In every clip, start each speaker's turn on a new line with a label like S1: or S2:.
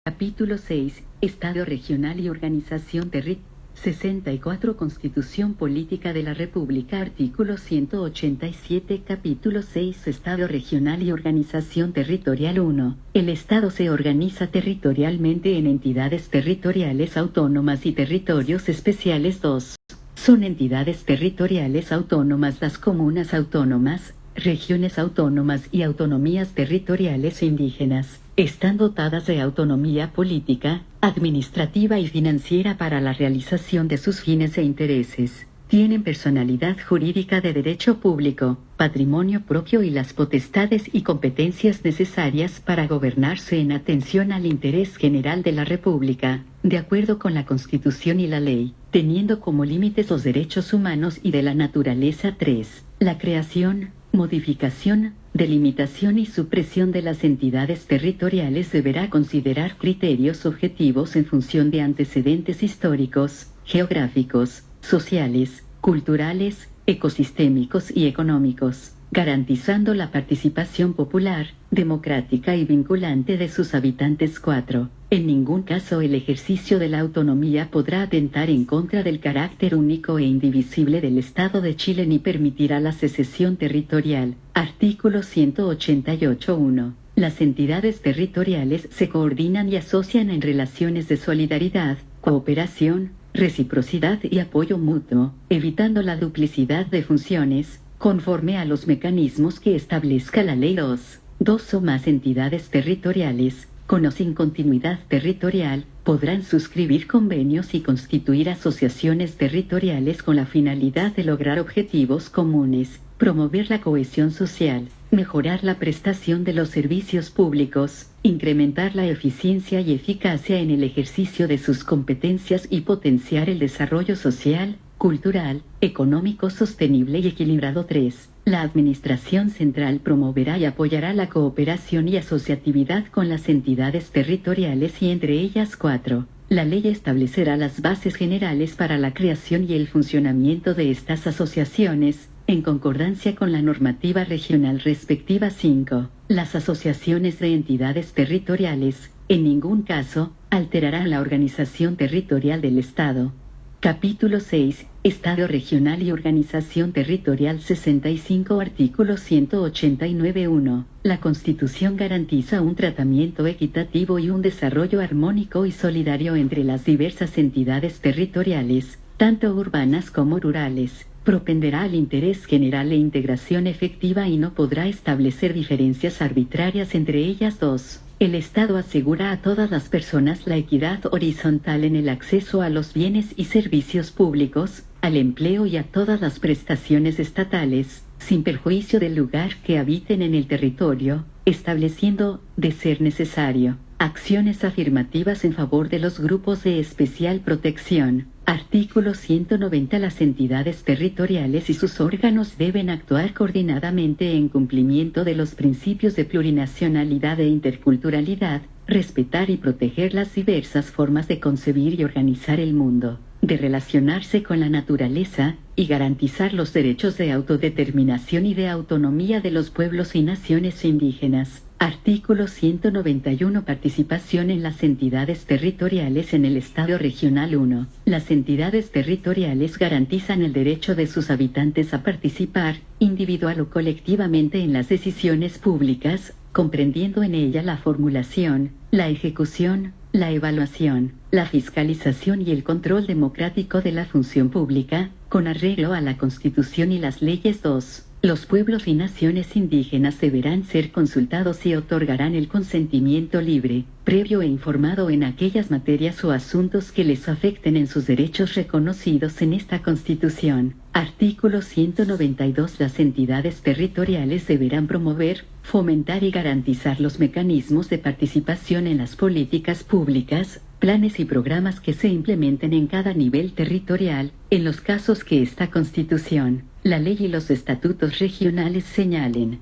S1: Capítulo 6. Estado regional y organización territorial. 64. Constitución Política de la República. Artículo 187. Capítulo 6. Estado regional y organización territorial. 1. El Estado se organiza territorialmente en entidades territoriales autónomas y territorios especiales. 2. Son entidades territoriales autónomas las comunas autónomas, regiones autónomas y autonomías territoriales indígenas. Están dotadas de autonomía política, administrativa y financiera para la realización de sus fines e intereses. Tienen personalidad jurídica de derecho público, patrimonio propio y las potestades y competencias necesarias para gobernarse en atención al interés general de la República, de acuerdo con la Constitución y la ley, teniendo como límites los derechos humanos y de la naturaleza. 3. La creación, modificación, delimitación y supresión de las entidades territoriales deberá considerar criterios objetivos en función de antecedentes históricos, geográficos, sociales, culturales, ecosistémicos y económicos, garantizando la participación popular, democrática y vinculante de sus habitantes. 4. En ningún caso el ejercicio de la autonomía podrá atentar en contra del carácter único e indivisible del Estado de Chile ni permitirá la secesión territorial. Artículo 188.1. Las entidades territoriales se coordinan y asocian en relaciones de solidaridad, cooperación, reciprocidad y apoyo mutuo, evitando la duplicidad de funciones, conforme a los mecanismos que establezca la ley. 2. Dos o más entidades territoriales, con o sin continuidad territorial, podrán suscribir convenios y constituir asociaciones territoriales con la finalidad de lograr objetivos comunes, promover la cohesión social, mejorar la prestación de los servicios públicos, incrementar la eficiencia y eficacia en el ejercicio de sus competencias y potenciar el desarrollo social, cultural, económico sostenible y equilibrado. 3. La Administración Central promoverá y apoyará la cooperación y asociatividad con las entidades territoriales y entre ellas. 4. La ley establecerá las bases generales para la creación y el funcionamiento de estas asociaciones, en concordancia con la normativa regional respectiva. 5. Las asociaciones de entidades territoriales, en ningún caso, alterarán la organización territorial del Estado. Capítulo 6. Estado regional y organización territorial. 65. Artículo 189.1. La Constitución garantiza un tratamiento equitativo y un desarrollo armónico y solidario entre las diversas entidades territoriales, tanto urbanas como rurales. Propenderá al interés general e integración efectiva y no podrá establecer diferencias arbitrarias entre ellas. 2. El Estado asegura a todas las personas la equidad horizontal en el acceso a los bienes y servicios públicos, al empleo y a todas las prestaciones estatales, sin perjuicio del lugar que habiten en el territorio, estableciendo, de ser necesario, acciones afirmativas en favor de los grupos de especial protección. Artículo 190. Las entidades territoriales y sus órganos deben actuar coordinadamente en cumplimiento de los principios de plurinacionalidad e interculturalidad, respetar y proteger las diversas formas de concebir y organizar el mundo, de relacionarse con la naturaleza, y garantizar los derechos de autodeterminación y de autonomía de los pueblos y naciones indígenas. Artículo 191. Participación en las entidades territoriales en el Estado regional. 1. Las entidades territoriales garantizan el derecho de sus habitantes a participar, individual o colectivamente, en las decisiones públicas, comprendiendo en ella la formulación, la ejecución, la evaluación, la fiscalización y el control democrático de la función pública, con arreglo a la Constitución y las leyes. 2. Los pueblos y naciones indígenas deberán ser consultados y otorgarán el consentimiento libre, previo e informado en aquellas materias o asuntos que les afecten en sus derechos reconocidos en esta Constitución. Artículo 192. Las entidades territoriales deberán promover, fomentar y garantizar los mecanismos de participación en las políticas públicas, planes y programas que se implementen en cada nivel territorial, en los casos que esta Constitución, la ley y los estatutos regionales señalen.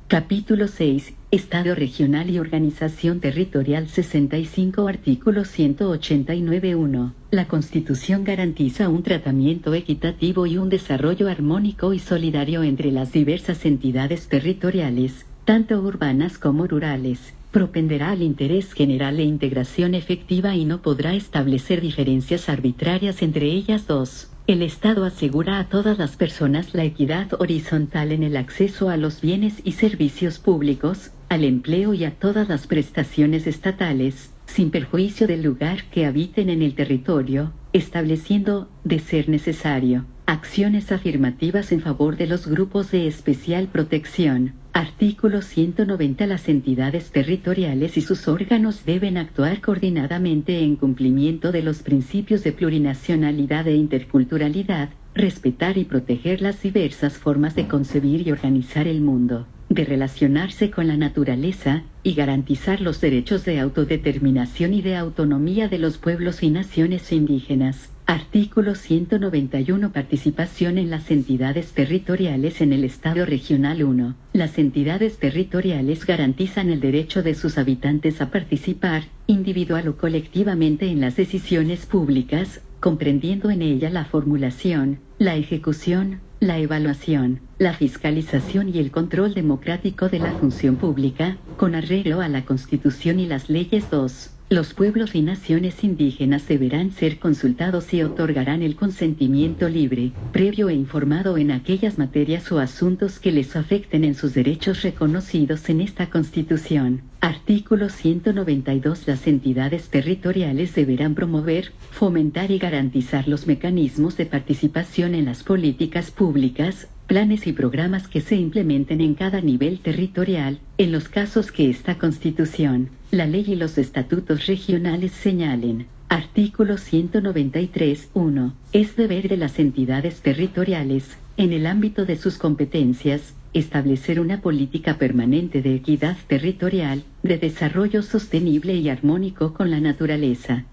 S1: Capítulo 6. Estado regional y organización territorial. 65. Artículo 189.1. La Constitución garantiza un tratamiento equitativo y un desarrollo armónico y solidario entre las diversas entidades territoriales, tanto urbanas como rurales, propenderá al interés general e integración efectiva y no podrá establecer diferencias arbitrarias entre ellas dos. El Estado asegura a todas las personas la equidad horizontal en el acceso a los bienes y servicios públicos, al empleo y a todas las prestaciones estatales, sin perjuicio del lugar que habiten en el territorio, estableciendo, de ser necesario, acciones afirmativas en favor de los grupos de especial protección. Artículo 190. Las entidades territoriales y sus órganos deben actuar coordinadamente en cumplimiento de los principios de plurinacionalidad e interculturalidad, respetar y proteger las diversas formas de concebir y organizar el mundo, de relacionarse con la naturaleza, y garantizar los derechos de autodeterminación y de autonomía de los pueblos y naciones indígenas. Artículo 191. Participación en las entidades territoriales en el Estado Regional 1. Las entidades territoriales garantizan el derecho de sus habitantes a participar, individual o colectivamente, en las decisiones públicas, comprendiendo en ella la formulación, la ejecución, la evaluación, la fiscalización y el control democrático de la función pública, con arreglo a la Constitución y las leyes. 2. Los pueblos y naciones indígenas deberán ser consultados y otorgarán el consentimiento libre, previo e informado en aquellas materias o asuntos que les afecten en sus derechos reconocidos en esta Constitución. Artículo 192. Las entidades territoriales deberán promover, fomentar y garantizar los mecanismos de participación en las políticas públicas, planes y programas que se implementen en cada nivel territorial, en los casos que esta Constitución, la ley y los estatutos regionales señalen. Artículo 193. 1. Es deber de las entidades territoriales, en el ámbito de sus competencias, establecer una política permanente de equidad territorial, de desarrollo sostenible y armónico con la naturaleza.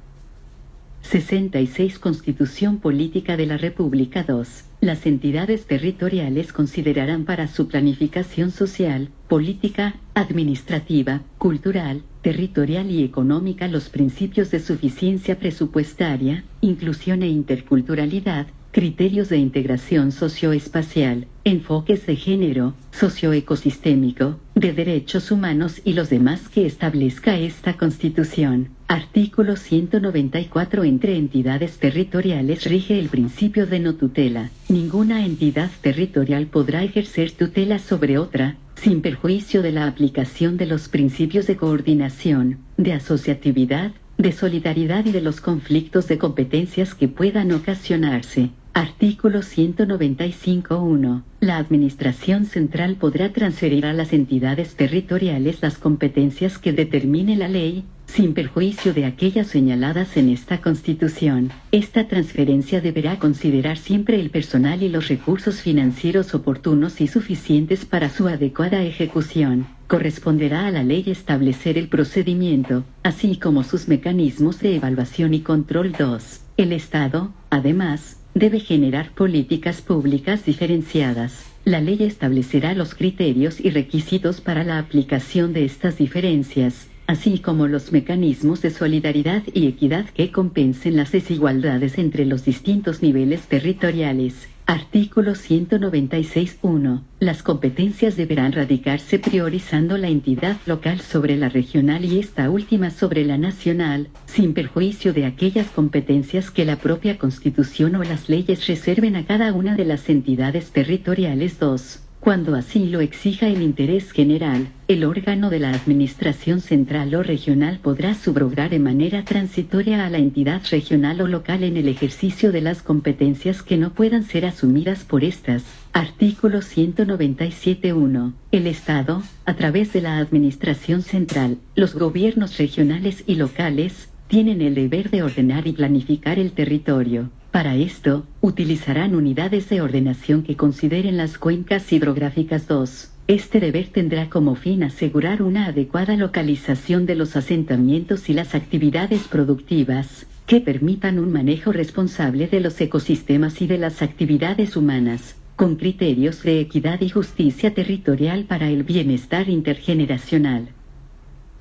S1: 66. Constitución Política de la República. 2. Las entidades territoriales considerarán para su planificación social, política, administrativa, cultural, territorial y económica los principios de suficiencia presupuestaria, inclusión e interculturalidad, criterios de integración socioespacial, enfoques de género, socioecosistémico, de derechos humanos y los demás que establezca esta Constitución. Artículo 194. Entre entidades territoriales rige el principio de no tutela. Ninguna entidad territorial podrá ejercer tutela sobre otra, sin perjuicio de la aplicación de los principios de coordinación, de asociatividad, de solidaridad y de los conflictos de competencias que puedan ocasionarse. Artículo 195.1. La Administración Central podrá transferir a las entidades territoriales las competencias que determine la ley, sin perjuicio de aquellas señaladas en esta Constitución. Esta transferencia deberá considerar siempre el personal y los recursos financieros oportunos y suficientes para su adecuada ejecución. Corresponderá a la ley establecer el procedimiento, así como sus mecanismos de evaluación y control. 2. El Estado, además, debe generar políticas públicas diferenciadas. La ley establecerá los criterios y requisitos para la aplicación de estas diferencias, así como los mecanismos de solidaridad y equidad que compensen las desigualdades entre los distintos niveles territoriales. Artículo 196.1. Las competencias deberán radicarse priorizando la entidad local sobre la regional y esta última sobre la nacional, sin perjuicio de aquellas competencias que la propia Constitución o las leyes reserven a cada una de las entidades territoriales. 2. Cuando así lo exija el interés general, el órgano de la Administración Central o Regional podrá subrogar de manera transitoria a la entidad regional o local en el ejercicio de las competencias que no puedan ser asumidas por estas. Artículo 197.1. El Estado, a través de la Administración Central, los gobiernos regionales y locales, tienen el deber de ordenar y planificar el territorio. Para esto, utilizarán unidades de ordenación que consideren las cuencas hidrográficas. 2. Este deber tendrá como fin asegurar una adecuada localización de los asentamientos y las actividades productivas, que permitan un manejo responsable de los ecosistemas y de las actividades humanas, con criterios de equidad y justicia territorial para el bienestar intergeneracional.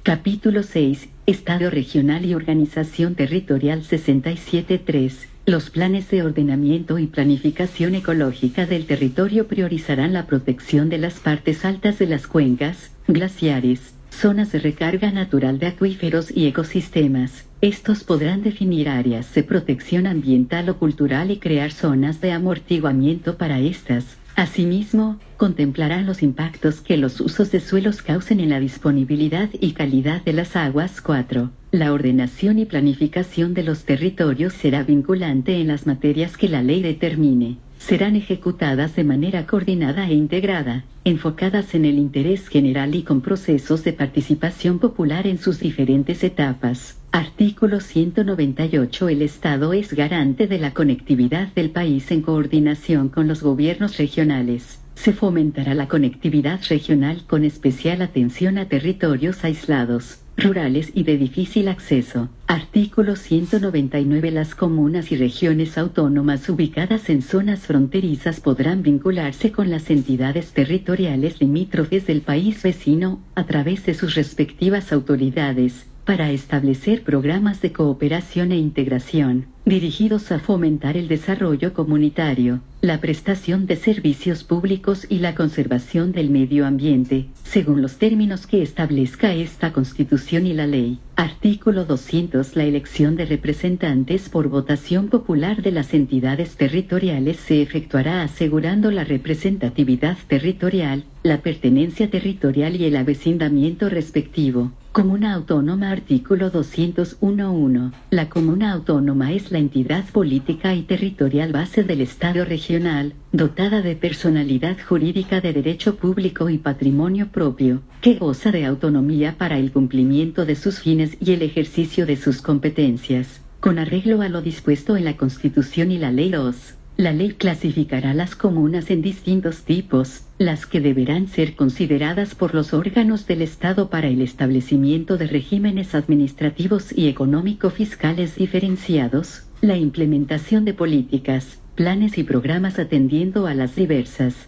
S1: Capítulo 6. Estado regional y organización territorial. 67.3. Los planes de ordenamiento y planificación ecológica del territorio priorizarán la protección de las partes altas de las cuencas, glaciares, zonas de recarga natural de acuíferos y ecosistemas. Estos podrán definir áreas de protección ambiental o cultural y crear zonas de amortiguamiento para estas. Asimismo, contemplarán los impactos que los usos de suelos causen en la disponibilidad y calidad de las aguas. 4. La ordenación y planificación de los territorios será vinculante en las materias que la ley determine. Serán ejecutadas de manera coordinada e integrada, enfocadas en el interés general y con procesos de participación popular en sus diferentes etapas. Artículo 198. El Estado es garante de la conectividad del país en coordinación con los gobiernos regionales. Se fomentará la conectividad regional con especial atención a territorios aislados, rurales y de difícil acceso. Artículo 199. Las comunas y regiones autónomas ubicadas en zonas fronterizas podrán vincularse con las entidades territoriales limítrofes del país vecino, a través de sus respectivas autoridades, para establecer programas de cooperación e integración, dirigidos a fomentar el desarrollo comunitario, la prestación de servicios públicos y la conservación del medio ambiente, según los términos que establezca esta Constitución y la ley. Artículo 200. La elección de representantes por votación popular de las entidades territoriales se efectuará asegurando la representatividad territorial, la pertenencia territorial y el avecindamiento respectivo. Comuna autónoma. Artículo 201.1. La comuna autónoma es la entidad política y territorial base del Estado regional, dotada de personalidad jurídica de derecho público y patrimonio propio, que goza de autonomía para el cumplimiento de sus fines y el ejercicio de sus competencias, con arreglo a lo dispuesto en la Constitución y la Ley 2. La ley clasificará las comunas en distintos tipos, las que deberán ser consideradas por los órganos del Estado para el establecimiento de regímenes administrativos y económico-fiscales diferenciados, la implementación de políticas, planes y programas atendiendo a las diversas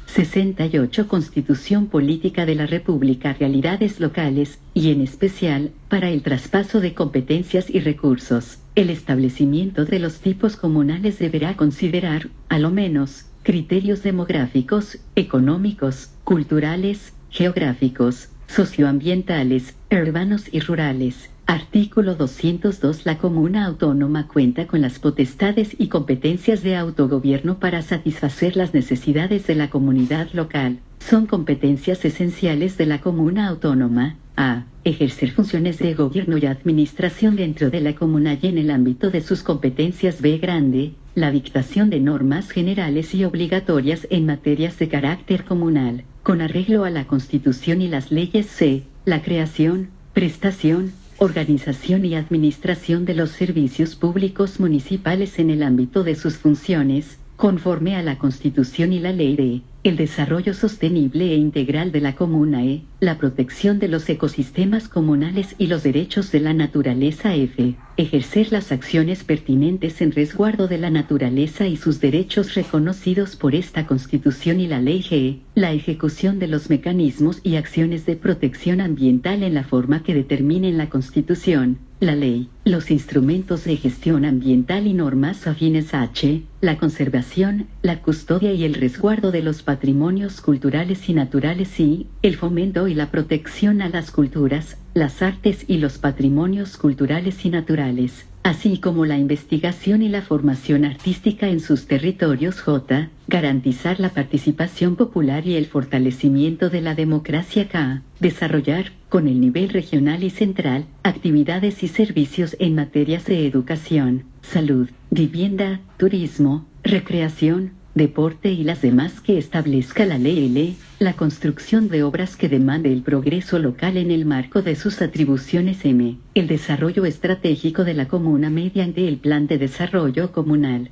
S1: 68. Constitución Política de la República. Realidades locales, y en especial, para el traspaso de competencias y recursos. El establecimiento de los tipos comunales deberá considerar, a lo menos, criterios demográficos, económicos, culturales, geográficos, socioambientales, urbanos y rurales. Artículo 202. La comuna autónoma cuenta con las potestades y competencias de autogobierno para satisfacer las necesidades de la comunidad local. Son competencias esenciales de la comuna autónoma: a. Ejercer funciones de gobierno y administración dentro de la comuna y en el ámbito de sus competencias. B. Grande. La dictación de normas generales y obligatorias en materias de carácter comunal, con arreglo a la Constitución y las leyes. C. La creación, prestación, organización y administración de los servicios públicos municipales en el ámbito de sus funciones, conforme a la Constitución y la Ley. D. El desarrollo sostenible e integral de la comuna. E. La protección de los ecosistemas comunales y los derechos de la naturaleza. F. Ejercer las acciones pertinentes en resguardo de la naturaleza y sus derechos reconocidos por esta Constitución y la Ley. G. La ejecución de los mecanismos y acciones de protección ambiental en la forma que determinen la Constitución, la ley, los instrumentos de gestión ambiental y normas afines. H. La conservación, la custodia y el resguardo de los patrimonios culturales y naturales. I. El fomento y la protección a las culturas, las artes y los patrimonios culturales y naturales, así como la investigación y la formación artística en sus territorios. J. Garantizar la participación popular y el fortalecimiento de la democracia. K. Desarrollar, con el nivel regional y central, actividades y servicios en materias de educación, salud, vivienda, turismo, recreación, deporte y las demás que establezca la ley. L. La construcción de obras que demande el progreso local en el marco de sus atribuciones. M. El desarrollo estratégico de la comuna mediante el Plan de Desarrollo Comunal.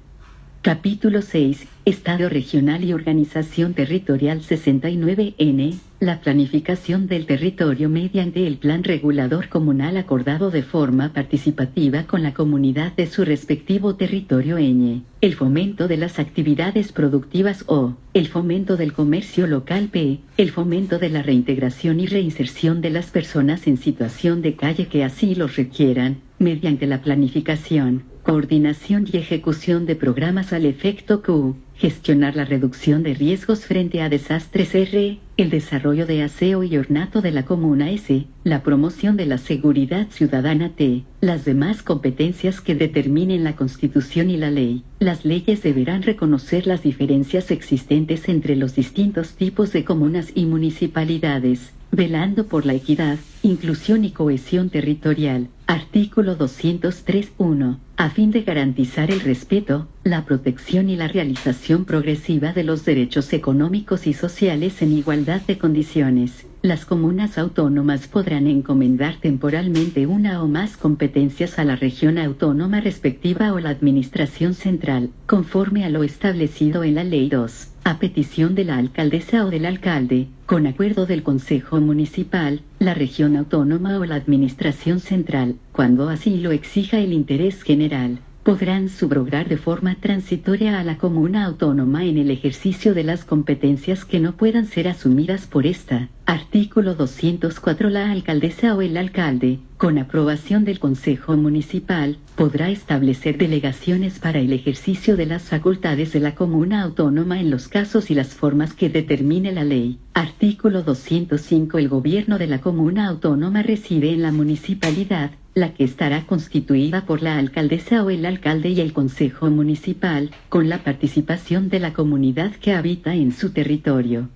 S1: Capítulo 6. Estado regional y organización territorial. 69. N. La planificación del territorio mediante el plan regulador comunal acordado de forma participativa con la comunidad de su respectivo territorio. Ñ. El fomento de las actividades productivas. O. El fomento del comercio local. P. El fomento de la reintegración y reinserción de las personas en situación de calle que así los requieran, mediante la planificación, coordinación y ejecución de programas al efecto. Q. Gestionar la reducción de riesgos frente a desastres. R. el desarrollo de aseo y ornato de la comuna S, la promoción de la seguridad ciudadana T, las demás competencias que determinen la Constitución y la ley. Las leyes deberán reconocer las diferencias existentes entre los distintos tipos de comunas y municipalidades, velando por la equidad, inclusión y cohesión territorial. Artículo 203.1. A fin de garantizar el respeto, la protección y la realización progresiva de los derechos económicos y sociales en igualdad de condiciones, las comunas autónomas podrán encomendar temporalmente una o más competencias a la región autónoma respectiva o la administración central, conforme a lo establecido en la Ley 2, a petición de la alcaldesa o del alcalde, con acuerdo del Consejo Municipal, la región autónoma o la administración central, cuando así lo exija el interés general. Podrán subrogar de forma transitoria a la comuna autónoma en el ejercicio de las competencias que no puedan ser asumidas por esta. Artículo 204. La alcaldesa o el alcalde, con aprobación del Consejo Municipal, podrá establecer delegaciones para el ejercicio de las facultades de la comuna autónoma en los casos y las formas que determine la ley. Artículo 205. El gobierno de la comuna autónoma reside en la municipalidad, la que estará constituida por la alcaldesa o el alcalde y el consejo municipal, con la participación de la comunidad que habita en su territorio.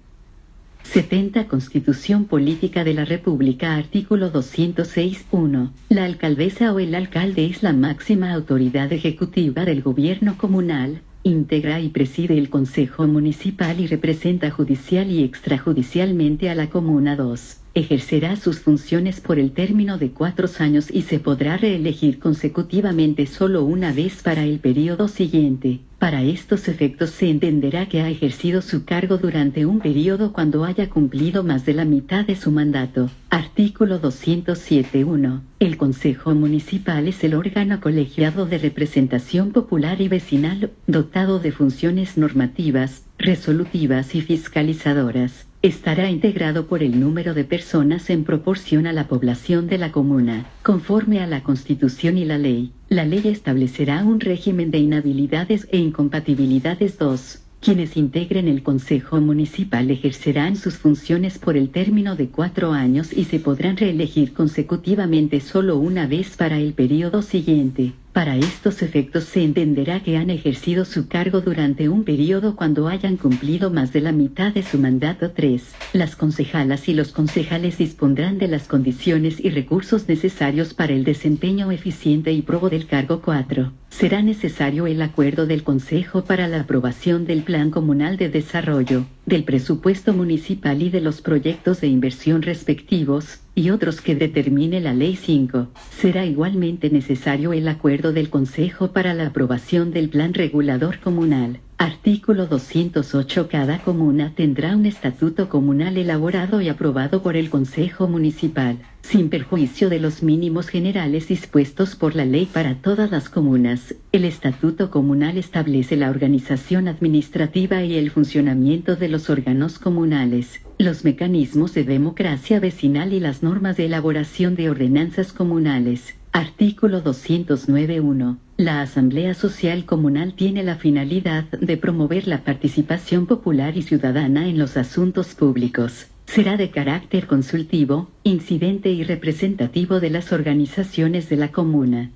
S1: 70. Constitución Política de la República. Artículo 206.1. La alcaldesa o el alcalde es la máxima autoridad ejecutiva del gobierno comunal, integra y preside el Consejo Municipal y representa judicial y extrajudicialmente a la Comuna. 2. Ejercerá sus funciones por el término de 4 años y se podrá reelegir consecutivamente solo una vez para el periodo siguiente. Para estos efectos se entenderá que ha ejercido su cargo durante un periodo cuando haya cumplido más de la mitad de su mandato. Artículo 207.1. El Consejo Municipal es el órgano colegiado de representación popular y vecinal, dotado de funciones normativas, resolutivas y fiscalizadoras. Estará integrado por el número de personas en proporción a la población de la comuna, conforme a la Constitución y la ley. La ley establecerá un régimen de inhabilidades e incompatibilidades. 2. Quienes integren el Consejo Municipal ejercerán sus funciones por el término de 4 años y se podrán reelegir consecutivamente solo una vez para el periodo siguiente. Para estos efectos se entenderá que han ejercido su cargo durante un periodo cuando hayan cumplido más de la mitad de su mandato. 3. Las concejalas y los concejales dispondrán de las condiciones y recursos necesarios para el desempeño eficiente y probo del cargo. 4. Será necesario el acuerdo del Consejo para la aprobación del Plan Comunal de Desarrollo, del presupuesto municipal y de los proyectos de inversión respectivos, y otros que determine la Ley 5. Será igualmente necesario el acuerdo del Consejo para la aprobación del Plan Regulador Comunal. Artículo 208. Cada comuna tendrá un estatuto comunal elaborado y aprobado por el Consejo Municipal, sin perjuicio de los mínimos generales dispuestos por la ley para todas las comunas. El estatuto comunal establece la organización administrativa y el funcionamiento de los órganos comunales, los mecanismos de democracia vecinal y las normas de elaboración de ordenanzas comunales. Artículo 209.1. La Asamblea Social Comunal tiene la finalidad de promover la participación popular y ciudadana en los asuntos públicos. Será de carácter consultivo, incidente y representativo de las organizaciones de la comuna.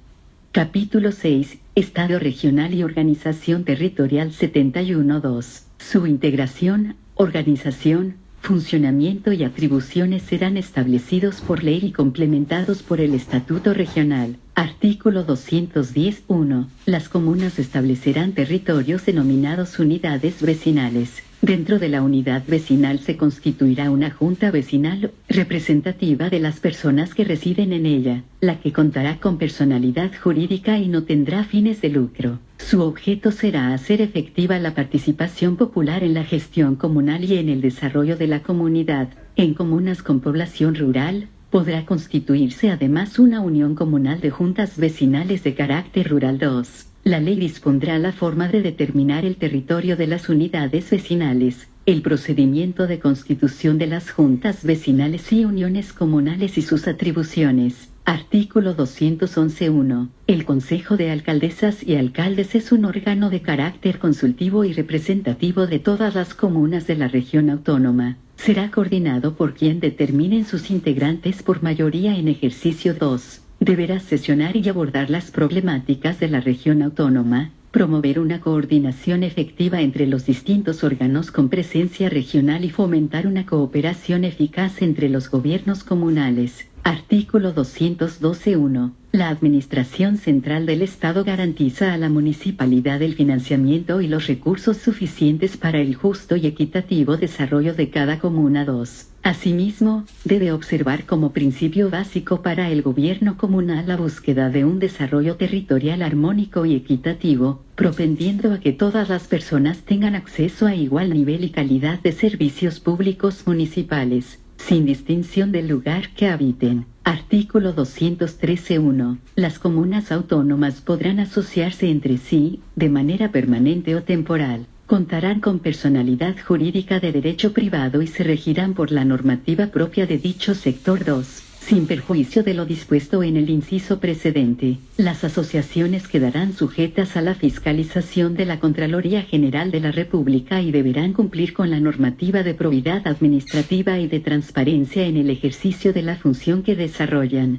S1: Capítulo 6. Estado regional y organización territorial. 71.2. Su integración, organización, funcionamiento y atribuciones serán establecidos por ley y complementados por el Estatuto Regional. Artículo 210.1. Las comunas establecerán territorios denominados unidades vecinales. Dentro de la unidad vecinal se constituirá una junta vecinal representativa de las personas que residen en ella, la que contará con personalidad jurídica y no tendrá fines de lucro. Su objeto será hacer efectiva la participación popular en la gestión comunal y en el desarrollo de la comunidad. En comunas con población rural, podrá constituirse además una unión comunal de juntas vecinales de carácter rural. 2. La ley dispondrá la forma de determinar el territorio de las unidades vecinales, el procedimiento de constitución de las juntas vecinales y uniones comunales y sus atribuciones. Artículo 211.1. El Consejo de Alcaldesas y Alcaldes es un órgano de carácter consultivo y representativo de todas las comunas de la región autónoma. Será coordinado por quien determinen sus integrantes por mayoría en ejercicio 2. Deberá sesionar y abordar las problemáticas de la región autónoma, promover una coordinación efectiva entre los distintos órganos con presencia regional y fomentar una cooperación eficaz entre los gobiernos comunales. Artículo 212.1. La Administración Central del Estado garantiza a la municipalidad el financiamiento y los recursos suficientes para el justo y equitativo desarrollo de cada comuna. 2. Asimismo, debe observar como principio básico para el gobierno comunal la búsqueda de un desarrollo territorial armónico y equitativo, propendiendo a que todas las personas tengan acceso a igual nivel y calidad de servicios públicos municipales, sin distinción del lugar que habiten. Artículo 213.1. Las comunas autónomas podrán asociarse entre sí, de manera permanente o temporal. Contarán con personalidad jurídica de derecho privado y se regirán por la normativa propia de dicho sector. 2. Sin perjuicio de lo dispuesto en el inciso precedente, las asociaciones quedarán sujetas a la fiscalización de la Contraloría General de la República y deberán cumplir con la normativa de probidad administrativa y de transparencia en el ejercicio de la función que desarrollan.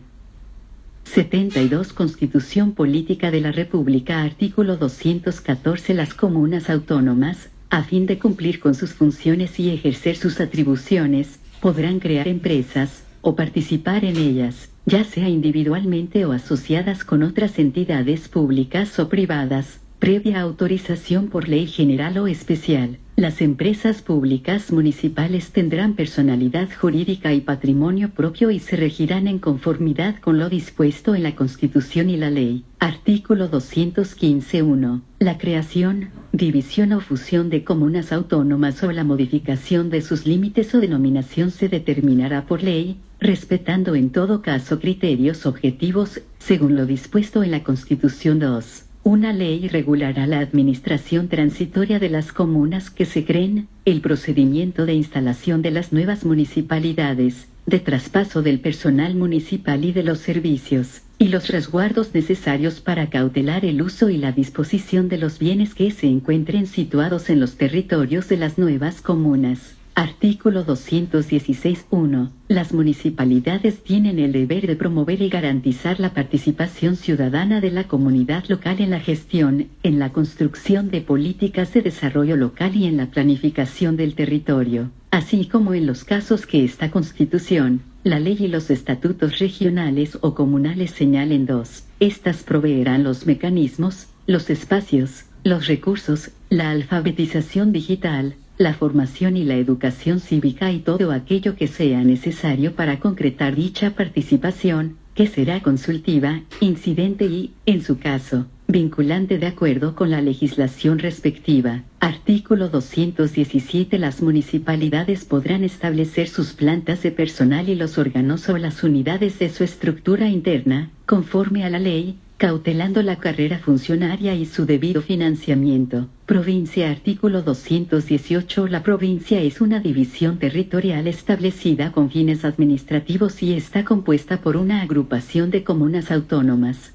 S1: 72. Constitución Política de la República. Artículo 214. Las comunas autónomas, a fin de cumplir con sus funciones y ejercer sus atribuciones, podrán crear empresas, o participar en ellas, ya sea individualmente o asociadas con otras entidades públicas o privadas, previa autorización por ley general o especial. Las empresas públicas municipales tendrán personalidad jurídica y patrimonio propio y se regirán en conformidad con lo dispuesto en la Constitución y la ley. Artículo 215.1. La creación, división o fusión de comunas autónomas o la modificación de sus límites o denominación se determinará por ley, respetando en todo caso criterios objetivos, según lo dispuesto en la Constitución. 2. Una ley regulará la administración transitoria de las comunas que se creen, el procedimiento de instalación de las nuevas municipalidades, de traspaso del personal municipal y de los servicios, y los resguardos necesarios para cautelar el uso y la disposición de los bienes que se encuentren situados en los territorios de las nuevas comunas. Artículo 216.1. Las municipalidades tienen el deber de promover y garantizar la participación ciudadana de la comunidad local en la gestión, en la construcción de políticas de desarrollo local y en la planificación del territorio, así como en los casos que esta Constitución, la ley y los estatutos regionales o comunales señalen. 2. Estas proveerán los mecanismos, los espacios, los recursos, la alfabetización digital, la formación y la educación cívica y todo aquello que sea necesario para concretar dicha participación, que será consultiva, incidente y, en su caso, vinculante de acuerdo con la legislación respectiva. Artículo 217. Las municipalidades podrán establecer sus plantas de personal y los órganos o las unidades de su estructura interna, conforme a la ley, cautelando la carrera funcionaria y su debido financiamiento. Provincia. Artículo 218. La provincia es una división territorial establecida con fines administrativos y está compuesta por una agrupación de comunas autónomas.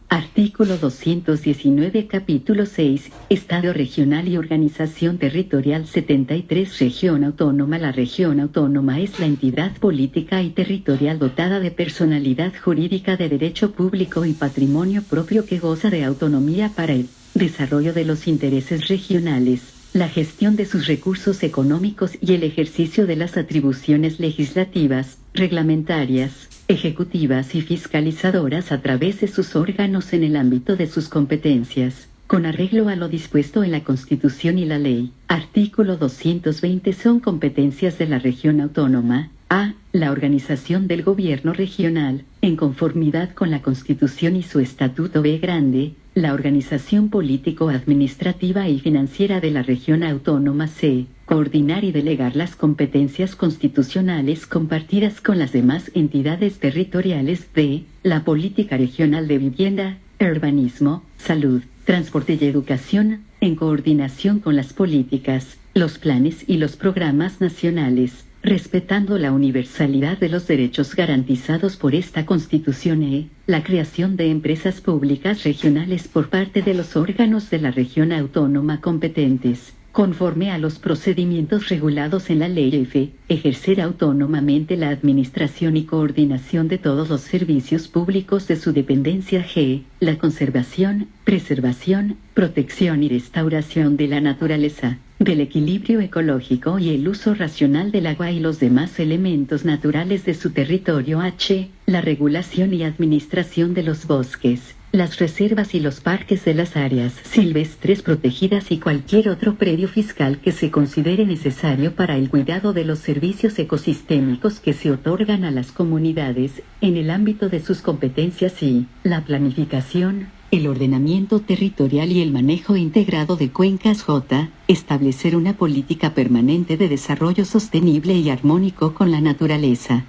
S1: Artículo 219. Capítulo 6. Estado regional y organización territorial. 73. Región autónoma. La región autónoma es la entidad política y territorial dotada de personalidad jurídica de derecho público y patrimonio propio que goza de autonomía para el desarrollo de los intereses regionales, la gestión de sus recursos económicos y el ejercicio de las atribuciones legislativas, reglamentarias, ejecutivas y fiscalizadoras a través de sus órganos en el ámbito de sus competencias, con arreglo a lo dispuesto en la Constitución y la ley. Artículo 220. Son competencias de la región autónoma: a. La organización del gobierno regional, en conformidad con la Constitución y su Estatuto. B. Grande, la organización político-administrativa y financiera de la región autónoma. C. Coordinar y delegar las competencias constitucionales compartidas con las demás entidades territoriales. D. La política regional de vivienda, urbanismo, salud, transporte y educación, en coordinación con las políticas, los planes y los programas nacionales, respetando la universalidad de los derechos garantizados por esta Constitución. E. La creación de empresas públicas regionales por parte de los órganos de la región autónoma competentes, conforme a los procedimientos regulados en la Ley F, ejercer autónomamente la administración y coordinación de todos los servicios públicos de su dependencia. G. La conservación, preservación, protección y restauración de la naturaleza, del equilibrio ecológico y el uso racional del agua y los demás elementos naturales de su territorio. H. La regulación y administración de los bosques, las reservas y los parques de las áreas silvestres protegidas y cualquier otro predio fiscal que se considere necesario para el cuidado de los servicios ecosistémicos que se otorgan a las comunidades en el ámbito de sus competencias. Y la planificación, el ordenamiento territorial y el manejo integrado de cuencas. J. Establecer una política permanente de desarrollo sostenible y armónico con la naturaleza.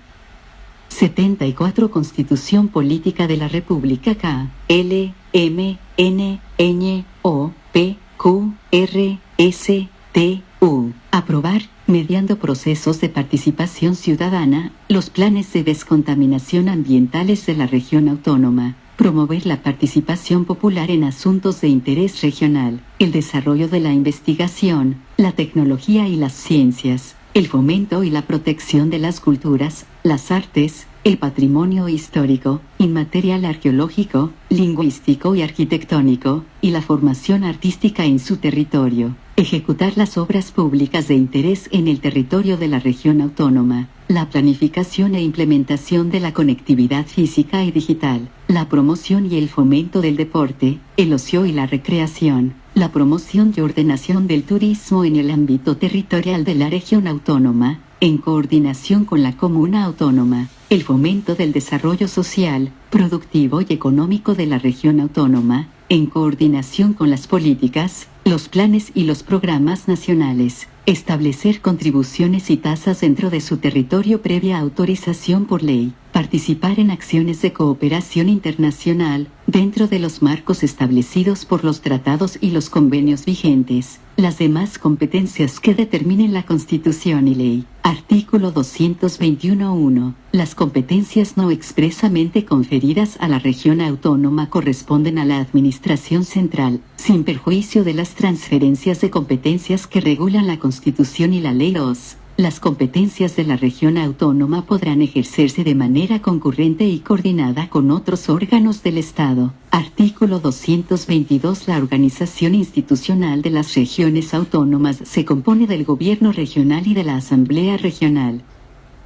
S1: 74 Constitución Política de la República. K. L. M. N. Ñ. O. P. Q. R. S. T. U. Aprobar, mediando procesos de participación ciudadana, los planes de descontaminación ambientales de la región autónoma. Promover la participación popular en asuntos de interés regional, el desarrollo de la investigación, la tecnología y las ciencias, el fomento y la protección de las culturas, las artes, el patrimonio histórico, inmaterial arqueológico, lingüístico y arquitectónico, y la formación artística en su territorio. Ejecutar las obras públicas de interés en el territorio de la región autónoma, la planificación e implementación de la conectividad física y digital, la promoción y el fomento del deporte, el ocio y la recreación, la promoción y ordenación del turismo en el ámbito territorial de la región autónoma, en coordinación con la comuna autónoma, el fomento del desarrollo social, productivo y económico de la región autónoma, en coordinación con las políticas, los planes y los programas nacionales, establecer contribuciones y tasas dentro de su territorio previa autorización por ley, participar en acciones de cooperación internacional, dentro de los marcos establecidos por los tratados y los convenios vigentes, las demás competencias que determinen la Constitución y ley. Artículo 221.1. Las competencias no expresamente conferidas a la región autónoma corresponden a la Administración Central, sin perjuicio de las transferencias de competencias que regulan la Constitución y la Ley. 2. Las competencias de la región autónoma podrán ejercerse de manera concurrente y coordinada con otros órganos del Estado. Artículo 222. La organización institucional de las regiones autónomas se compone del Gobierno regional y de la Asamblea Regional.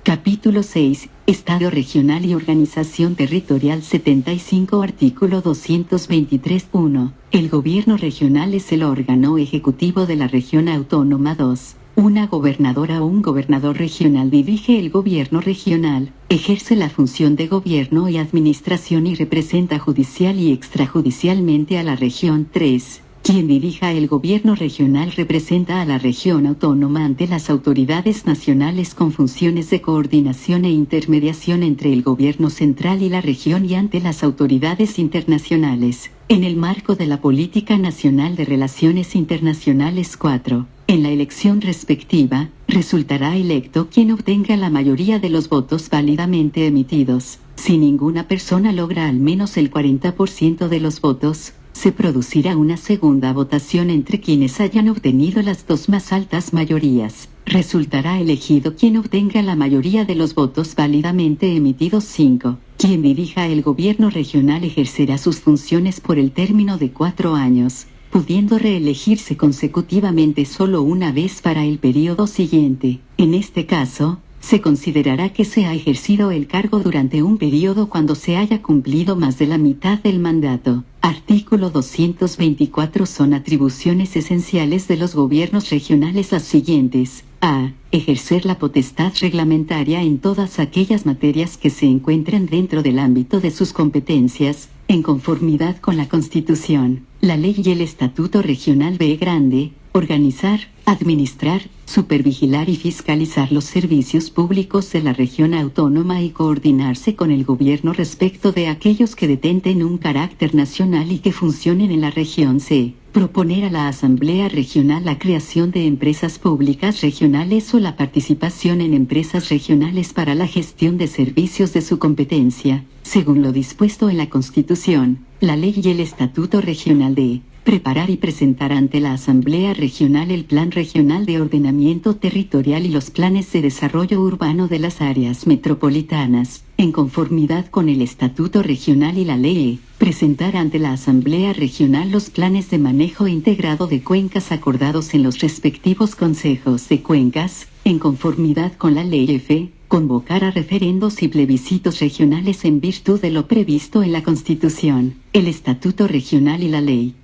S1: Capítulo 6. Estado regional y organización territorial. 75. Artículo 223.1. El Gobierno regional es el órgano ejecutivo de la región autónoma. 2. Una gobernadora o un gobernador regional dirige el gobierno regional, ejerce la función de gobierno y administración y representa judicial y extrajudicialmente a la región. 3. Quien dirija el gobierno regional representa a la región autónoma ante las autoridades nacionales con funciones de coordinación e intermediación entre el gobierno central y la región y ante las autoridades internacionales, en el marco de la Política Nacional de Relaciones Internacionales. 4. En la elección respectiva, resultará electo quien obtenga la mayoría de los votos válidamente emitidos. Si ninguna persona logra al menos el 40% de los votos, se producirá una segunda votación entre quienes hayan obtenido las dos más altas mayorías. Resultará elegido quien obtenga la mayoría de los votos válidamente emitidos. 5. Quien dirija el gobierno regional ejercerá sus funciones por el término de 4 años. Pudiendo reelegirse consecutivamente solo una vez para el periodo siguiente. En este caso, se considerará que se ha ejercido el cargo durante un periodo cuando se haya cumplido más de la mitad del mandato. Artículo 224. Son atribuciones esenciales de los gobiernos regionales las siguientes. A. Ejercer la potestad reglamentaria en todas aquellas materias que se encuentren dentro del ámbito de sus competencias, en conformidad con la Constitución, la ley y el Estatuto Regional. B. Grande. Organizar, administrar, supervigilar y fiscalizar los servicios públicos de la región autónoma y coordinarse con el gobierno respecto de aquellos que detenten un carácter nacional y que funcionen en la región. C. Proponer a la Asamblea Regional la creación de empresas públicas regionales o la participación en empresas regionales para la gestión de servicios de su competencia, según lo dispuesto en la Constitución, la ley y el Estatuto Regional. D. preparar y presentar ante la Asamblea Regional el Plan Regional de Ordenamiento Territorial y los planes de desarrollo urbano de las áreas metropolitanas, en conformidad con el Estatuto Regional y la Ley. Presentar ante la Asamblea Regional los planes de manejo integrado de cuencas acordados en los respectivos consejos de cuencas, en conformidad con la Ley F. Convocar a referendos y plebiscitos regionales en virtud de lo previsto en la Constitución, el Estatuto Regional y la Ley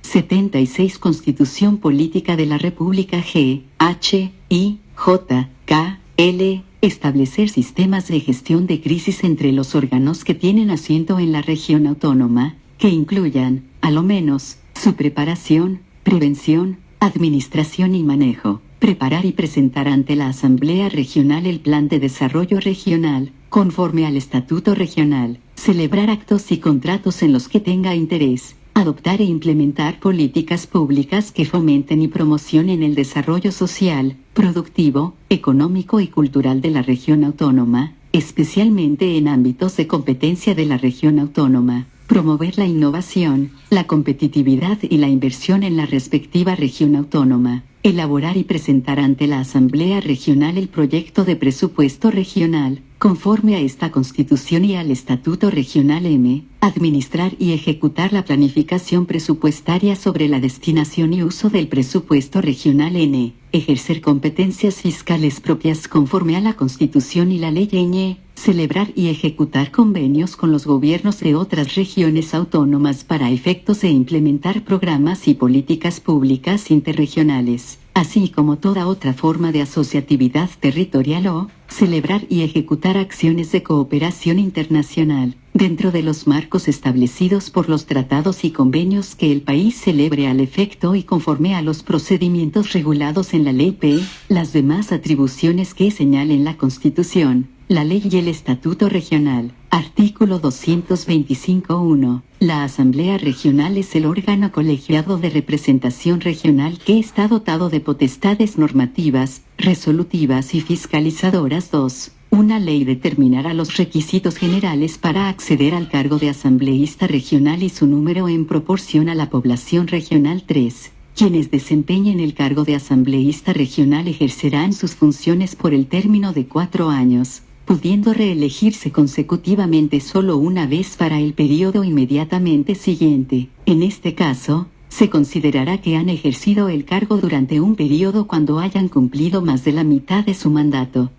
S1: 76 Constitución Política de la República G, H, I, J, K, L, establecer sistemas de gestión de crisis entre los órganos que tienen asiento en la región autónoma, que incluyan, a lo menos, su preparación, prevención, administración y manejo. Preparar y presentar ante la Asamblea Regional el Plan de Desarrollo Regional, conforme al Estatuto Regional. Celebrar actos y contratos en los que tenga interés. Adoptar e implementar políticas públicas que fomenten y promocionen el desarrollo social, productivo, económico y cultural de la región autónoma, especialmente en ámbitos de competencia de la región autónoma. Promover la innovación, la competitividad y la inversión en la respectiva región autónoma. Elaborar y presentar ante la Asamblea Regional el proyecto de presupuesto regional, conforme a esta Constitución y al Estatuto Regional M. Administrar y ejecutar la planificación presupuestaria sobre la destinación y uso del presupuesto regional N. Ejercer competencias fiscales propias conforme a la Constitución y la Ley Ñ. Celebrar y ejecutar convenios con los gobiernos de otras regiones autónomas para efectos de implementar programas y políticas públicas interregionales, así como toda otra forma de asociatividad territorial o celebrar y ejecutar acciones de cooperación internacional, dentro de los marcos establecidos por los tratados y convenios que el país celebre al efecto y conforme a los procedimientos regulados en la Ley P. Las demás atribuciones que señalen la Constitución, la Ley y el Estatuto Regional. Artículo 225.1. La Asamblea Regional es el órgano colegiado de representación regional que está dotado de potestades normativas, resolutivas y fiscalizadoras. 2. Una ley determinará los requisitos generales para acceder al cargo de asambleísta regional y su número en proporción a la población regional. 3. Quienes desempeñen el cargo de asambleísta regional ejercerán sus funciones por el término de 4 años, pudiendo reelegirse consecutivamente solo una vez para el periodo inmediatamente siguiente. En este caso, se considerará que han ejercido el cargo durante un periodo cuando hayan cumplido más de la mitad de su mandato.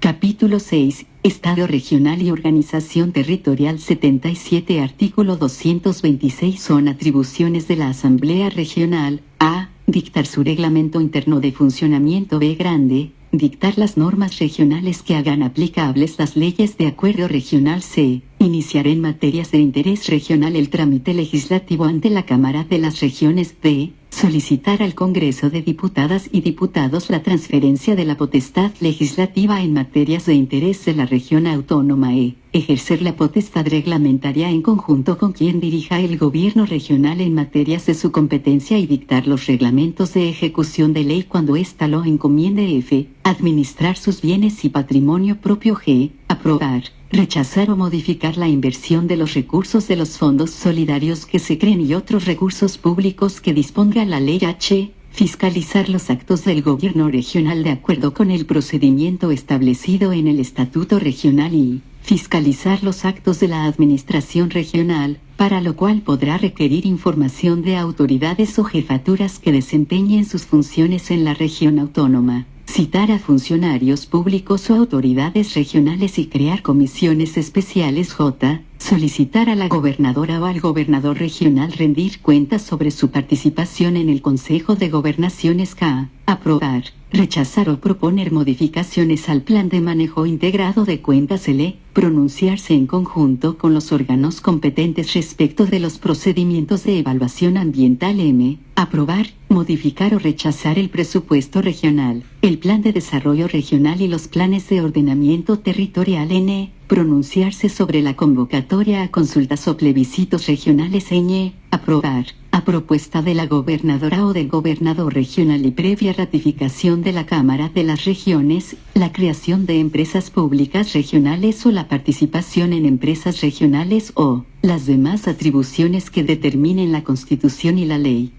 S1: Capítulo 6. Estado regional y organización territorial. 77. Artículo 226. Son atribuciones de la Asamblea Regional. A. Dictar su reglamento interno de funcionamiento. B. Grande. Dictar las normas regionales que hagan aplicables las leyes de acuerdo regional. C. Iniciar en materias de interés regional el trámite legislativo ante la Cámara de las Regiones. D. Solicitar al Congreso de Diputadas y Diputados la transferencia de la potestad legislativa en materias de interés de la región autónoma. E. Ejercer la potestad reglamentaria en conjunto con quien dirija el gobierno regional en materias de su competencia y dictar los reglamentos de ejecución de ley cuando ésta lo encomiende. F. Administrar sus bienes y patrimonio propio. G. Aprobar, rechazar o modificar la inversión de los recursos de los fondos solidarios que se creen y otros recursos públicos que disponga la Ley H. Fiscalizar los actos del gobierno regional de acuerdo con el procedimiento establecido en el Estatuto Regional y fiscalizar los actos de la Administración Regional, para lo cual podrá requerir información de autoridades o jefaturas que desempeñen sus funciones en la región autónoma. Citar a funcionarios públicos o autoridades regionales y crear comisiones especiales. J. Solicitar a la gobernadora o al gobernador regional rendir cuentas sobre su participación en el Consejo de Gobernaciones. K. Aprobar, rechazar o proponer modificaciones al plan de manejo integrado de cuentas. L. Pronunciarse en conjunto con los órganos competentes respecto de los procedimientos de evaluación ambiental. M. Aprobar, modificar o rechazar el presupuesto regional, el plan de desarrollo regional y los planes de ordenamiento territorial. N. Pronunciarse sobre la convocatoria a consultas o plebiscitos regionales. Ñ. Aprobar, a propuesta de la gobernadora o del gobernador regional y previa ratificación de la Cámara de las Regiones, la creación de empresas públicas regionales o la participación en empresas regionales o las demás atribuciones que determinen la Constitución y la ley.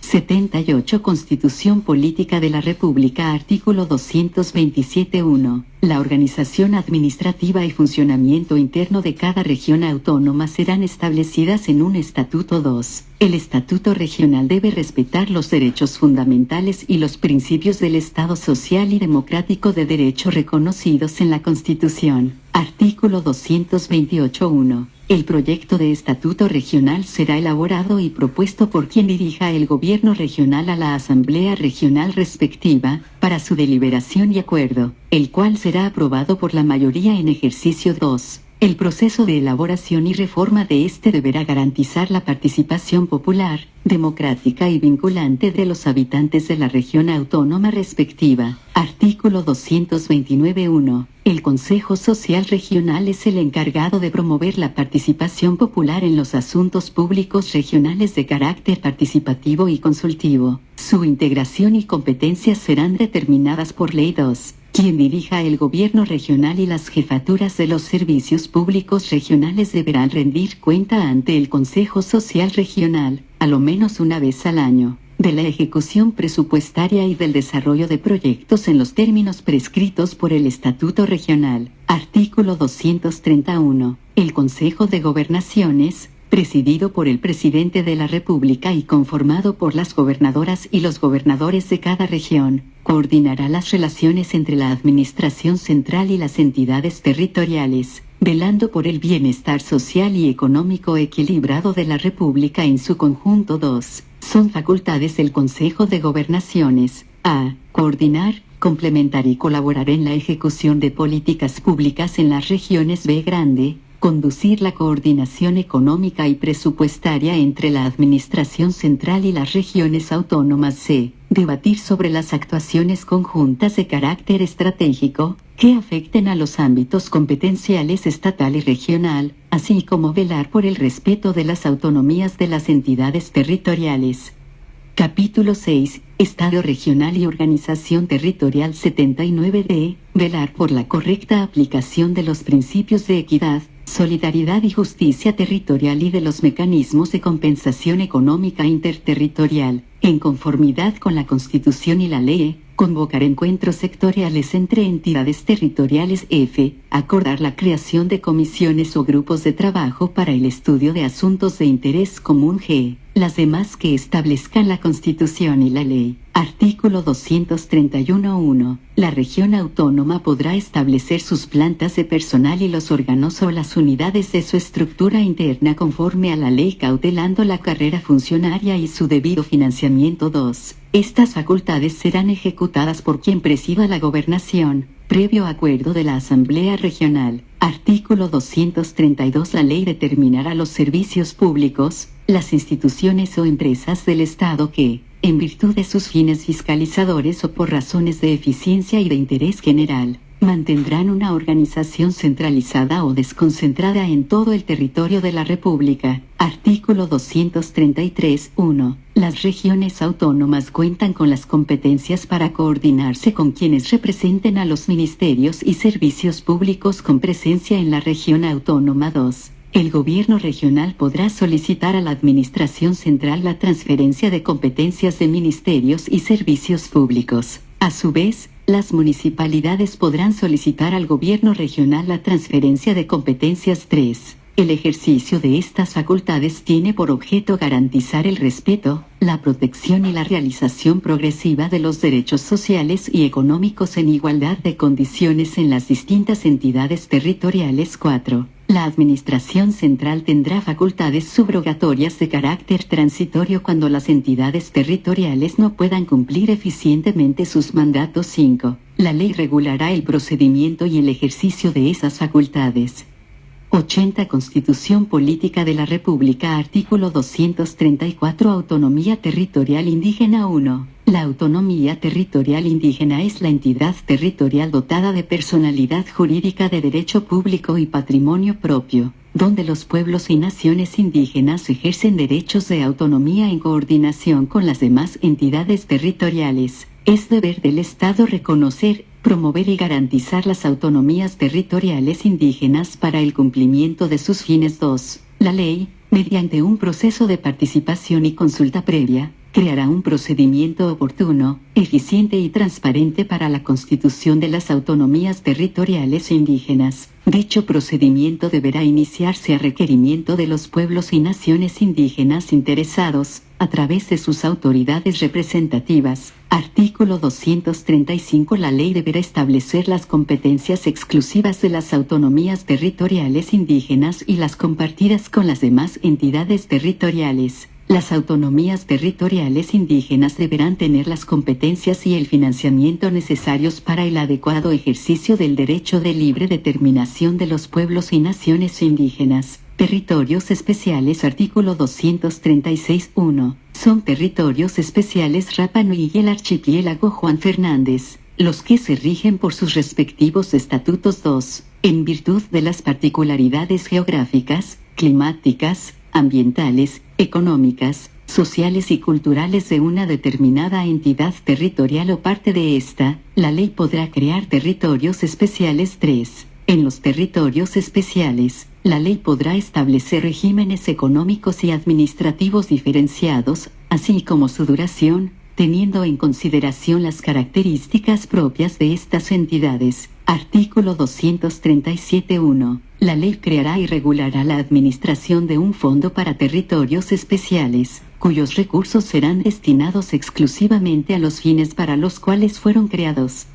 S1: 78 Constitución Política de la República. Artículo 227.1. La organización administrativa y funcionamiento interno de cada región autónoma serán establecidas en un estatuto. 2. El estatuto regional debe respetar los derechos fundamentales y los principios del Estado social y democrático de derecho reconocidos en la Constitución. Artículo 228.1. El proyecto de estatuto regional será elaborado y propuesto por quien dirija el gobierno regional a la asamblea regional respectiva, para su deliberación y acuerdo, el cual será aprobado por la mayoría en ejercicio. 2. El proceso de elaboración y reforma de este deberá garantizar la participación popular, democrática y vinculante de los habitantes de la región autónoma respectiva. Artículo 229.1. El Consejo Social Regional es el encargado de promover la participación popular en los asuntos públicos regionales de carácter participativo y consultivo. Su integración y competencias serán determinadas por ley. 2. Quien dirija el gobierno regional y las jefaturas de los servicios públicos regionales deberán rendir cuenta ante el Consejo Social Regional, a lo menos una vez al año, de la ejecución presupuestaria y del desarrollo de proyectos en los términos prescritos por el Estatuto Regional. Artículo 231. El Consejo de Gobernaciones, presidido por el Presidente de la República y conformado por las gobernadoras y los gobernadores de cada región, coordinará las relaciones entre la Administración Central y las entidades territoriales, velando por el bienestar social y económico equilibrado de la República en su conjunto. 2. Son facultades del Consejo de Gobernaciones: a. Coordinar, complementar y colaborar en la ejecución de políticas públicas en las regiones. B. Grande. Conducir la coordinación económica y presupuestaria entre la Administración Central y las regiones autónomas. C. Debatir sobre las actuaciones conjuntas de carácter estratégico, que afecten a los ámbitos competenciales estatal y regional, así como velar por el respeto de las autonomías de las entidades territoriales. Capítulo 6. Estado regional y organización territorial. 79d. Velar por la correcta aplicación de los principios de equidad, solidaridad y justicia territorial y de los mecanismos de compensación económica interterritorial, en conformidad con la Constitución y la ley. Convocar encuentros sectoriales entre entidades territoriales. F. Acordar la creación de comisiones o grupos de trabajo para el estudio de asuntos de interés común. G. Las demás que establezcan la Constitución y la ley. Artículo 231.1. La región autónoma podrá establecer sus plantas de personal y los órganos o las unidades de su estructura interna conforme a la ley, cautelando la carrera funcionaria y su debido financiamiento. 2. Estas facultades serán ejecutadas por quien presida la gobernación, previo acuerdo de la Asamblea Regional. Artículo 232. La ley determinará los servicios públicos, las instituciones o empresas del Estado que, en virtud de sus fines fiscalizadores o por razones de eficiencia y de interés general, mantendrán una organización centralizada o desconcentrada en todo el territorio de la República. Artículo 233.1. Las regiones autónomas cuentan con las competencias para coordinarse con quienes representen a los ministerios y servicios públicos con presencia en la región autónoma. 2. El gobierno regional podrá solicitar a la Administración Central la transferencia de competencias de ministerios y servicios públicos. A su vez, las municipalidades podrán solicitar al gobierno regional la transferencia de competencias. 3. El ejercicio de estas facultades tiene por objeto garantizar el respeto, la protección y la realización progresiva de los derechos sociales y económicos en igualdad de condiciones en las distintas entidades territoriales. 4. La Administración Central tendrá facultades subrogatorias de carácter transitorio cuando las entidades territoriales no puedan cumplir eficientemente sus mandatos. 5. La ley regulará el procedimiento y el ejercicio de esas facultades. 80. Constitución Política de la República. Artículo 234. Autonomía territorial indígena. 1. La autonomía territorial indígena es la entidad territorial dotada de personalidad jurídica, de derecho público y patrimonio propio, donde los pueblos y naciones indígenas ejercen derechos de autonomía en coordinación con las demás entidades territoriales. Es deber del Estado reconocer, promover y garantizar las autonomías territoriales indígenas para el cumplimiento de sus fines. 2. La ley, mediante un proceso de participación y consulta previa, creará un procedimiento oportuno, eficiente y transparente para la constitución de las autonomías territoriales indígenas. Dicho procedimiento deberá iniciarse a requerimiento de los pueblos y naciones indígenas interesados, a través de sus autoridades representativas. Artículo 235. La ley deberá establecer las competencias exclusivas de las autonomías territoriales indígenas y las compartidas con las demás entidades territoriales. Las autonomías territoriales indígenas deberán tener las competencias y el financiamiento necesarios para el adecuado ejercicio del derecho de libre determinación de los pueblos y naciones indígenas. Territorios especiales. Artículo 236.1. Son territorios especiales Rapa Nui y el archipiélago Juan Fernández, los que se rigen por sus respectivos estatutos. 2. En virtud de las particularidades geográficas, climáticas, ambientales, económicas, sociales y culturales de una determinada entidad territorial o parte de esta, la ley podrá crear territorios especiales. 3. En los territorios especiales, la ley podrá establecer regímenes económicos y administrativos diferenciados, así como su duración, teniendo en consideración las características propias de estas entidades. Artículo 237.1. La ley creará y regulará la administración de un fondo para territorios especiales, cuyos recursos serán destinados exclusivamente a los fines para los cuales fueron creados.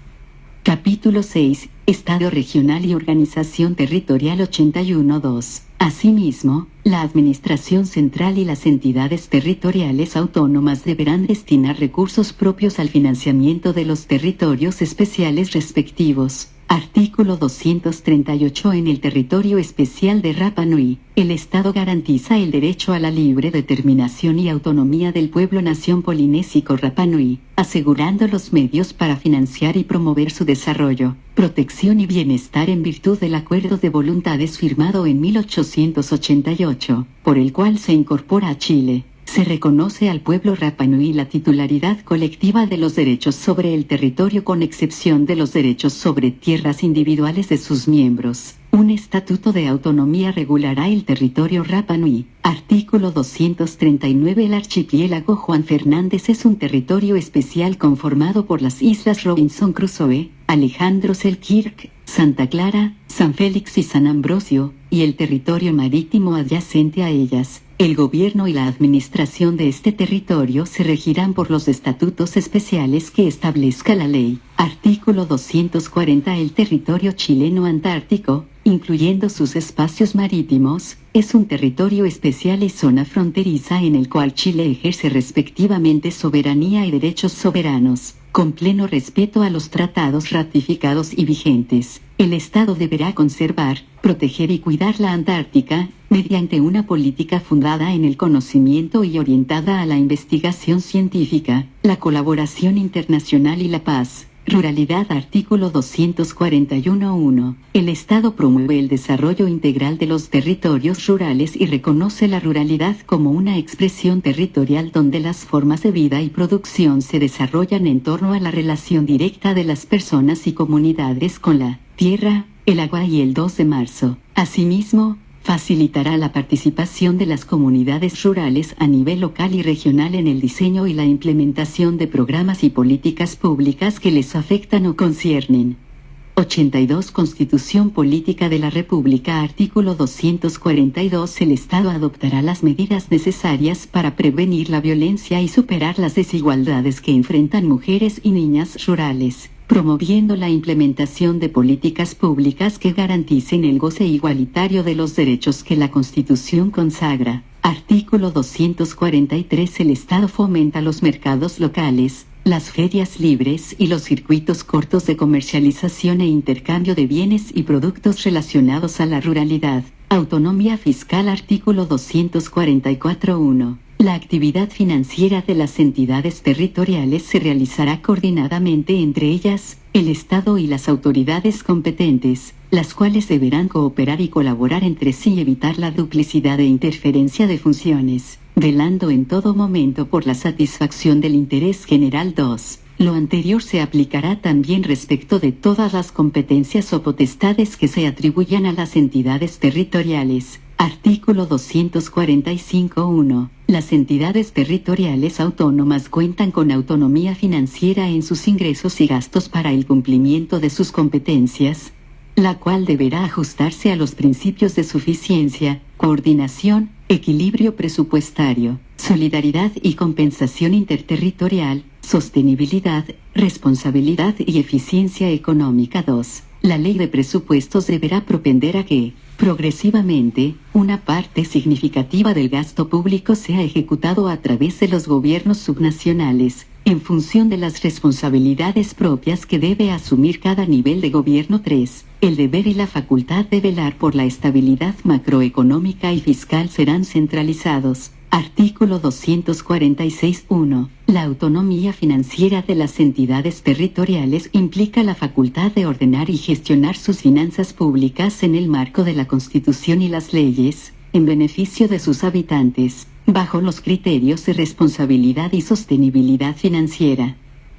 S1: Capítulo 6. Estado regional y organización territorial. 81.2. Asimismo, la Administración Central y las entidades territoriales autónomas deberán destinar recursos propios al financiamiento de los territorios especiales respectivos. Artículo 238. En el territorio especial de Rapa Nui, el Estado garantiza el derecho a la libre determinación y autonomía del pueblo nación polinésico Rapa Nui, asegurando los medios para financiar y promover su desarrollo, protección y bienestar en virtud del Acuerdo de Voluntades firmado en 1888, por el cual se incorpora a Chile. Se reconoce al pueblo Rapa Nui la titularidad colectiva de los derechos sobre el territorio con excepción de los derechos sobre tierras individuales de sus miembros. Un estatuto de autonomía regulará el territorio Rapa Nui. Artículo 239. El archipiélago Juan Fernández es un territorio especial conformado por las islas Robinson Crusoe, Alejandro Selkirk, Santa Clara, San Félix y San Ambrosio, y el territorio marítimo adyacente a ellas. El gobierno y la administración de este territorio se regirán por los estatutos especiales que establezca la ley. Artículo 240. El territorio chileno antártico, incluyendo sus espacios marítimos, es un territorio especial y zona fronteriza en el cual Chile ejerce respectivamente soberanía y derechos soberanos, con pleno respeto a los tratados ratificados y vigentes. El Estado deberá conservar, proteger y cuidar la Antártica, mediante una política fundada en el conocimiento y orientada a la investigación científica, la colaboración internacional y la paz. Ruralidad. Artículo 241.1. El Estado promueve el desarrollo integral de los territorios rurales y reconoce la ruralidad como una expresión territorial donde las formas de vida y producción se desarrollan en torno a la relación directa de las personas y comunidades con la tierra, el agua y el 2 de marzo. Asimismo, facilitará la participación de las comunidades rurales a nivel local y regional en el diseño y la implementación de programas y políticas públicas que les afectan o conciernen. 82. Constitución Política de la República. Artículo 242. El Estado adoptará las medidas necesarias para prevenir la violencia y superar las desigualdades que enfrentan mujeres y niñas rurales, promoviendo la implementación de políticas públicas que garanticen el goce igualitario de los derechos que la Constitución consagra. Artículo 243. El Estado fomenta los mercados locales, las ferias libres y los circuitos cortos de comercialización e intercambio de bienes y productos relacionados a la ruralidad. Autonomía fiscal. Artículo 244.1. La actividad financiera de las entidades territoriales se realizará coordinadamente entre ellas, el Estado y las autoridades competentes, las cuales deberán cooperar y colaborar entre sí y evitar la duplicidad e interferencia de funciones, velando en todo momento por la satisfacción del interés general. 2. Lo anterior se aplicará también respecto de todas las competencias o potestades que se atribuyan a las entidades territoriales. Artículo 245.1. Las entidades territoriales autónomas cuentan con autonomía financiera en sus ingresos y gastos para el cumplimiento de sus competencias, la cual deberá ajustarse a los principios de suficiencia, coordinación, equilibrio presupuestario, solidaridad y compensación interterritorial, sostenibilidad, responsabilidad y eficiencia económica. 2. La ley de presupuestos deberá propender a que, progresivamente, una parte significativa del gasto público sea ejecutado a través de los gobiernos subnacionales, en función de las responsabilidades propias que debe asumir cada nivel de gobierno. 3. El deber y la facultad de velar por la estabilidad macroeconómica y fiscal serán centralizados. Artículo 246.1. La autonomía financiera de las entidades territoriales implica la facultad de ordenar y gestionar sus finanzas públicas en el marco de la Constitución y las leyes, en beneficio de sus habitantes, bajo los criterios de responsabilidad y sostenibilidad financiera.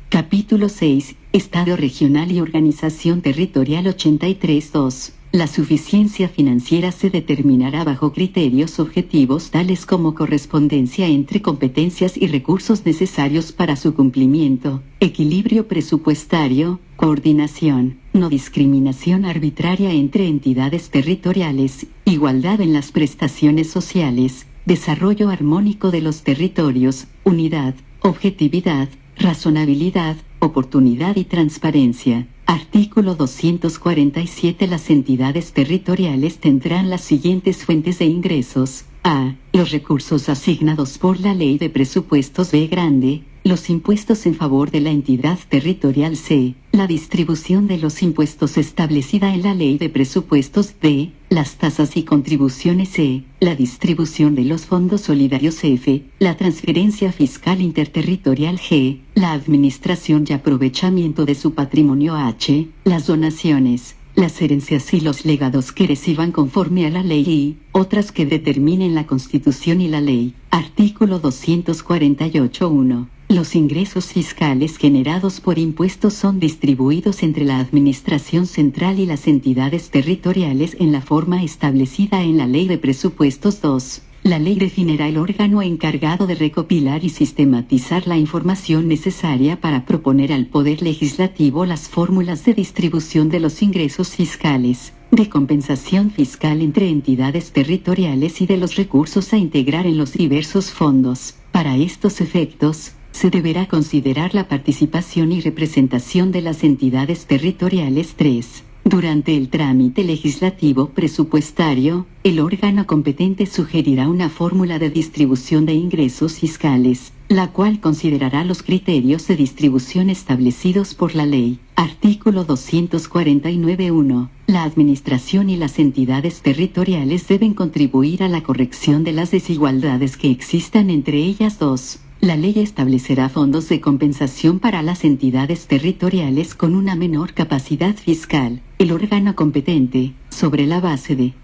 S1: Capítulo 6. Estado regional y organización territorial. 83.2. La suficiencia financiera se determinará bajo criterios objetivos tales como correspondencia entre competencias y recursos necesarios para su cumplimiento, equilibrio presupuestario, coordinación, no discriminación arbitraria entre entidades territoriales, igualdad en las prestaciones sociales, desarrollo armónico de los territorios, unidad, objetividad, razonabilidad, oportunidad y transparencia. Artículo 247. Las entidades territoriales tendrán las siguientes fuentes de ingresos. A. Los recursos asignados por la Ley de Presupuestos. B. Grande. Los impuestos en favor de la entidad territorial. C. La distribución de los impuestos establecida en la Ley de Presupuestos. D. Las tasas y contribuciones. C. La distribución de los fondos solidarios. F. La transferencia fiscal interterritorial. G. La administración y aprovechamiento de su patrimonio. H. Las donaciones, las herencias y los legados que reciban conforme a la ley y otras que determinen la Constitución y la ley. Artículo 248.1. Los ingresos fiscales generados por impuestos son distribuidos entre la Administración Central y las entidades territoriales en la forma establecida en la Ley de Presupuestos. 2. La ley definirá el órgano encargado de recopilar y sistematizar la información necesaria para proponer al Poder Legislativo las fórmulas de distribución de los ingresos fiscales, de compensación fiscal entre entidades territoriales y de los recursos a integrar en los diversos fondos. Para estos efectos, se deberá considerar la participación y representación de las entidades territoriales. 3. Durante el trámite legislativo presupuestario, el órgano competente sugerirá una fórmula de distribución de ingresos fiscales, la cual considerará los criterios de distribución establecidos por la ley. Artículo 249.1. La Administración y las entidades territoriales deben contribuir a la corrección de las desigualdades que existan entre ellas. 2. La ley establecerá fondos de compensación para las entidades territoriales con una menor capacidad fiscal. El órgano competente, sobre la base de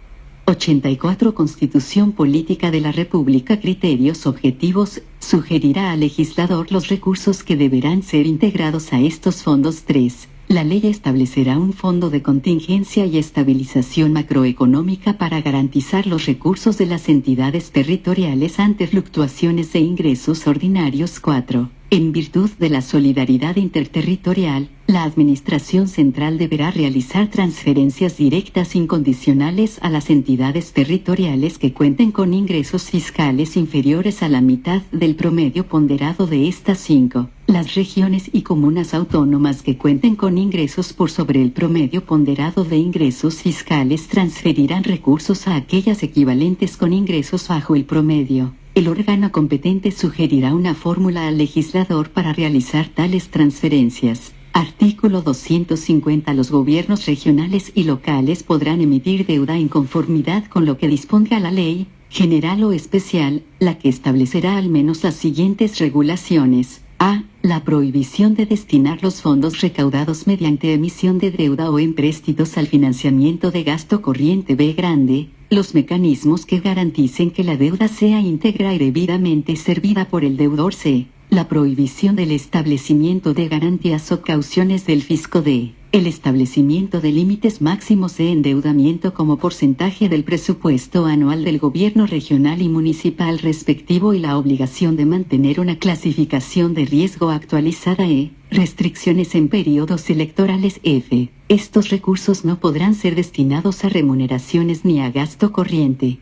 S1: 84 Constitución Política de la República, criterios objetivos, sugerirá al legislador los recursos que deberán ser integrados a estos fondos. 3. La ley establecerá un fondo de contingencia y estabilización macroeconómica para garantizar los recursos de las entidades territoriales ante fluctuaciones de ingresos ordinarios. 4. En virtud de la solidaridad interterritorial, la Administración Central deberá realizar transferencias directas incondicionales a las entidades territoriales que cuenten con ingresos fiscales inferiores a la mitad del promedio ponderado de estas. 5. Las regiones y comunas autónomas que cuenten con ingresos por sobre el promedio ponderado de ingresos fiscales transferirán recursos a aquellas equivalentes con ingresos bajo el promedio. El órgano competente sugerirá una fórmula al legislador para realizar tales transferencias. Artículo 250. Los gobiernos regionales y locales podrán emitir deuda en conformidad con lo que disponga la ley, general o especial, la que establecerá al menos las siguientes regulaciones. A. La prohibición de destinar los fondos recaudados mediante emisión de deuda o empréstitos al financiamiento de gasto corriente. B. Grande. Los mecanismos que garanticen que la deuda sea íntegra y debidamente servida por el deudor. C. La prohibición del establecimiento de garantías o cauciones del fisco. D. El establecimiento de límites máximos de endeudamiento como porcentaje del presupuesto anual del gobierno regional y municipal respectivo y la obligación de mantener una clasificación de riesgo actualizada restricciones en periodos electorales F. Estos recursos no podrán ser destinados a remuneraciones ni a gasto corriente.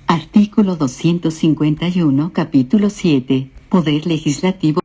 S1: Artículo 251, capítulo 7. Poder Legislativo.